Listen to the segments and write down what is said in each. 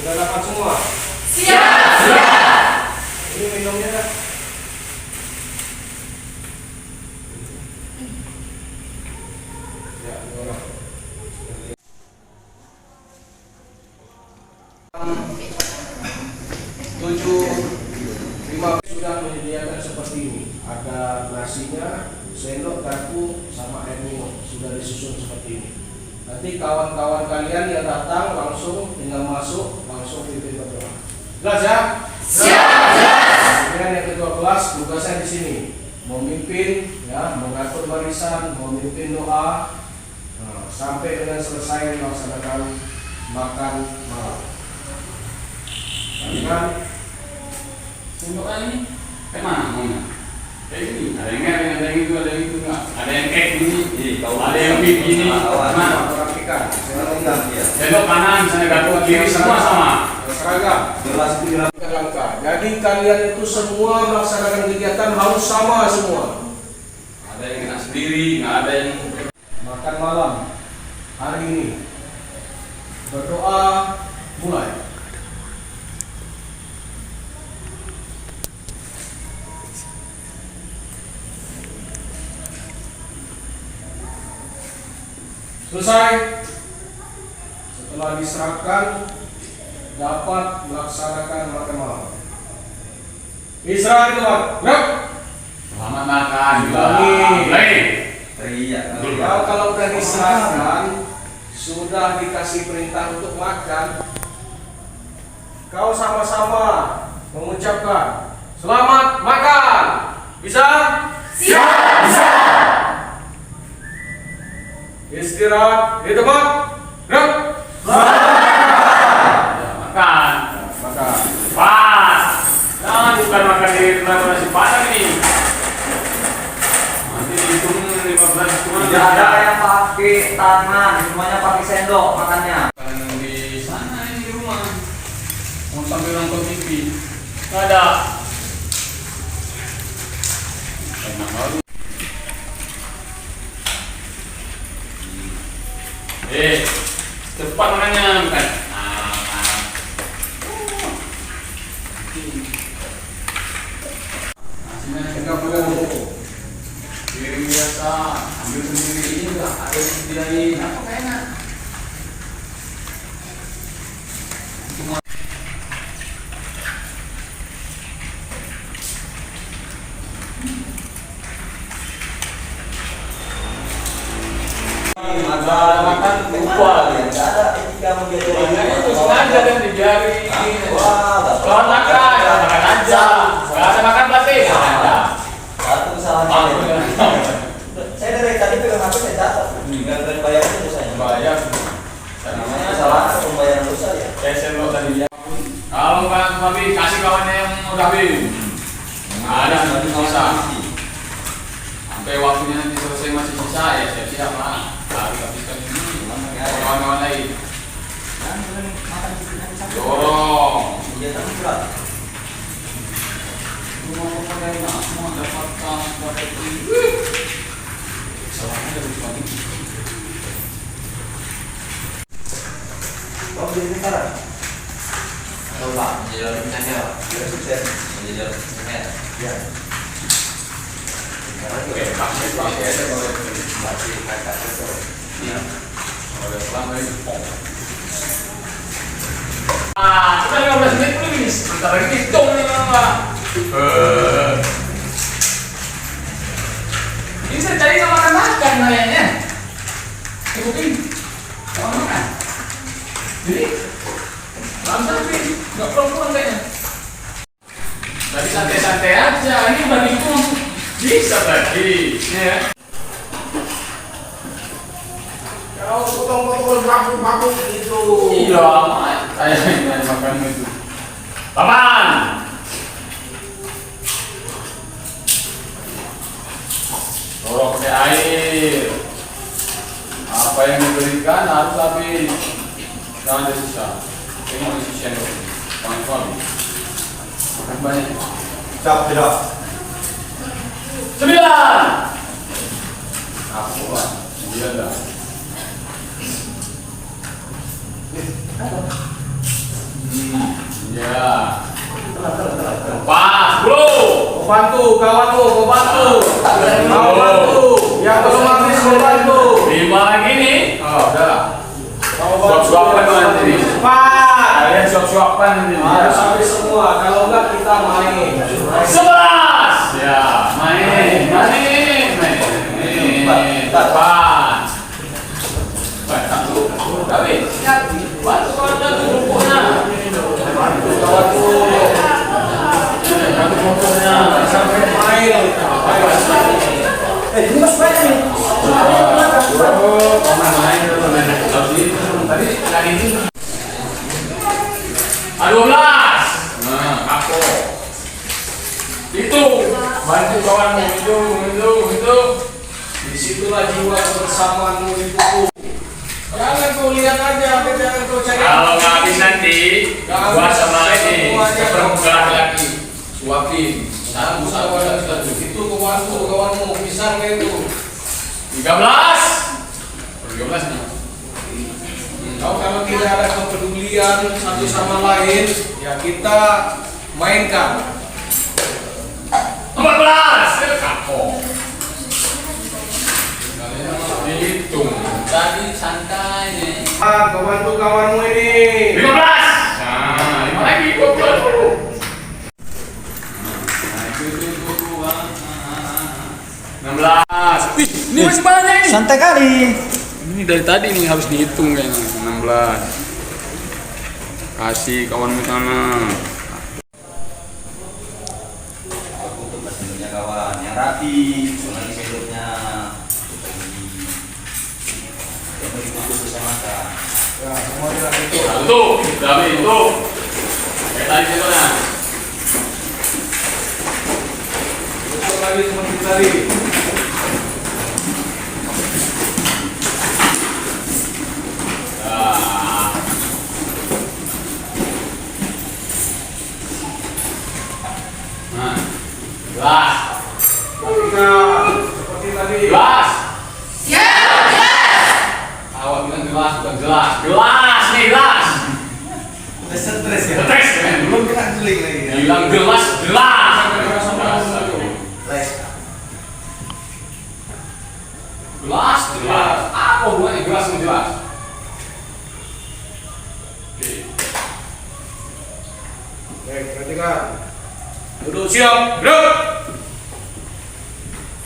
Sudah dapat semua? Siap, siap. Ini minumnya kan? Ya, orang. 7.5 sudah menyediakan seperti ini. Ada nasinya, sendok, garpu, sama air minum sudah disusun seperti ini. Nanti kawan-kawan kalian yang datang langsung tinggal masuk, langsung pimpin berdoa. Jelas ya? Siap, jelas. Kemudian yang kedua kelas tugasnya di sini memimpin, ya, mengatur barisan, memimpin doa, sampai dengan selesai melaksanakan makan malam. Kan? Untuk ini kayak mana maunya? Kayak gini, ada yang ngering, ada yang itu, ada yang itu enggak? Ada yang kayak gini, ada yang begini, mana? Perhatikan, Sendok kanan, misalnya garpu kiri, semua sama. seragam, jelas langkah. Jadi kalian itu semua melaksanakan kegiatan harus sama semua. Ada yang kena sendiri, nggak ada yang Makan malam hari ini, berdoa mulai. Selesai. Setelah diserahkan, dapat melaksanakan makan malam. Istirahat keluar. Gerak. selamat makan. Lagi. Iya. Kalau udah diserahkan, sudah dikasih perintah untuk makan, kau sama-sama mengucapkan selamat makan. Bisa? Siap, bisa. Istirahat di tempat. Gerak. Makan. Makan. Pas. Jangan bukan makan di nasi padang ini. Nanti dihitung 15 cuma. Tidak ada yang pakai tangan, semuanya pakai sendok makannya. Di sana ini di rumah. Mau sambil nonton TV. Nggak ada. Enak banget. Cepat makannya bukan? Enggak perlu. Piring biasa, ambil sendiri ini enggak ada yang bilangin apa kayak enak. Ada makan lupa, tidak ada etika menjaga Itu sengaja dan dibiarin. Wah, makan aja. Nggak ada makan berarti. Ada. satu kesalahan saya dari tadi pegang HP saya catat, nggak keren bayar itu saya. Bayar. Namanya kesalahan pembayaran dosa ya. Saya sendok tadi ya. Kalau Pak Babi kasih kawannya yang udah bin. Ada nanti sisa. Sampai waktunya nanti selesai masih sisa ya siap-siap lah. Harus habiskan ini. Kawan-kawan lain. Dorong. Iya, tapi berat. Rumah pakai enak semua dapatkan dapat ini. Salahnya dari suami. Kau beli sekarang? Halo Pak, menjadi orang misalnya Ya, sukses. menjadi orang misalnya Ya. Oke, pakai aja kalau masih kakak itu. iya. Kalau selama ini pom. Kita 15 menit dulu nih. Bentar lagi hitung nih Pak. Ini saya cari sama makan kayaknya. Ikutin. Sama makan. Jadi, langsung sih. Nggak perlu kayaknya. Tadi santai-santai aja. Ini bagiku bisa tadi. Ya. Kalau potong-potong baku-baku gitu. Iya, saya ini makan itu. Papan. Dorong pakai air. Apa yang diberikan harus habis. Jangan ada sisa. Ini mau sisa dulu. Kawan-kawan. Makan banyak. Siap, tidak. 9. Aku lah. 9 dah. Ya. Pas, bro. Kau bantu kawanmu, kau bantu. Kau bantu. Yang belum habis kau bantu. 5 lagi nih. Oh, udah. Kau bantu. Suap-suapan nanti. Cepat. Kalian suap-suapan nanti. Harus habis semua. Kalau enggak kita main. 11. Ya, main. Depan. Satu. David. Bantu kawan tuh rumputnya. Bantu kawanmu. Bantu motornya. Sampai main. Ini mas main nih. Main dulu tadi kali ini. 12. Nah, aku. Itu bantu kawanmu itu. Disitulah jiwa kebersamaanmu itu. Jangan kau lihat aja, jangan kau cari. Kalau nggak habis nanti, gua sama ini semuanya. seperempat lagi suapin. Satu itu kau bantu kawanmu pisang itu. 13 nih. Kau kalau tidak ada kepedulian satu sama lain, ya kita mainkan. 14 kapok. Dihitung. Tadi santai nih. Kau bantu kawanmu ini. 15. Nah, 5 lagi gua pulang dulu. Nah, itu. 16. Wih, ini masih banyak ini. Santai kali. Ini dari tadi nih harus dihitung kayaknya. 16. Kasih kawanmu sana. Untuk mesinnya kawan yang rapi, jangan sendoknya. Yang begitu bisa makan. Ya, semuanya itu. Satu, berapa itu? Kayak tadi contohnya. Betul lagi seperti tadi. Nah, gelas, Ketika seperti tadi. gelas. Siap, jelas. Awak bilang gelas, bukan gelas. Gelas nih, gelas. Udah stres ya. Stres kan? Belum kena guling lagi ya. Bilang gelas, gelas. Les. Gelas, gelas. Apa hubungannya gelas sama gelas? Oke. Baik, perhatikan. Duduk siap, duduk.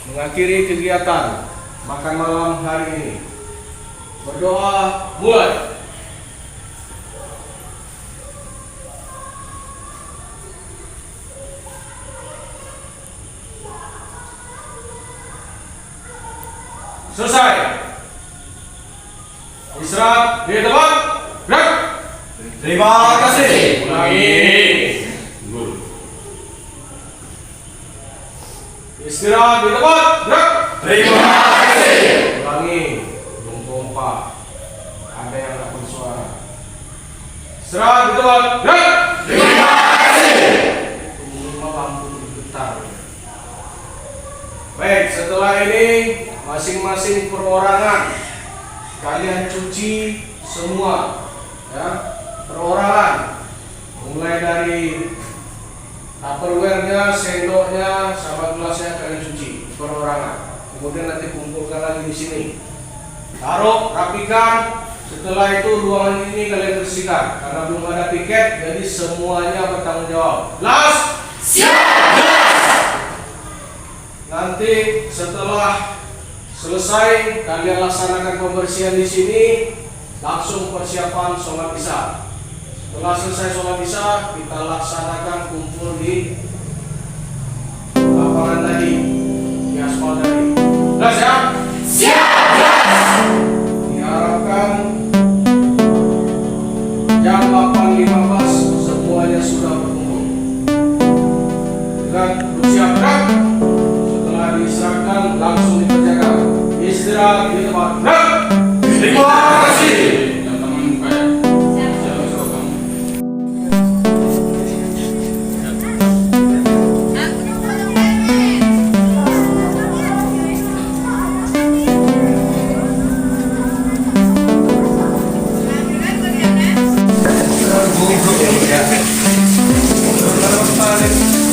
Mengakhiri kegiatan makan malam hari ini. Berdoa, mulai. Selesai. Istirahat di tempat. Gerak. Terima kasih. Ulangi. Istirahat di tempat. Gerak. Terima kasih. Ulangi. Belum kompak. Ada yang tak bersuara. Istirahat di tempat. Gerak. Terima kasih. Minimal lampu bergetar. Baik, setelah ini masing-masing perorangan kalian cuci semua, ya, perorangan. Mulai dari tupperware-nya, sendoknya, sama gelasnya kalian cuci perorangan. Kemudian nanti kumpulkan lagi di sini. Taruh, rapikan. Setelah itu ruangan ini kalian bersihkan karena belum ada piket, jadi semuanya bertanggung jawab. Last. Siap, Nanti setelah selesai kalian laksanakan pembersihan di sini, langsung persiapan sholat isya. Setelah selesai sholat isya, kita laksanakan kumpul di lapangan tadi, di aspal tadi. Jelas ya? siap, Diharapkan jam 8.15 semuanya sudah berkumpul. Dan bersiap gerak. Setelah diserahkan langsung dikerjakan. Istirahat di tempat. Gerak. Terima kasih. Yang teman muka ya. Siapa suruh kamu? ya. Terus balik.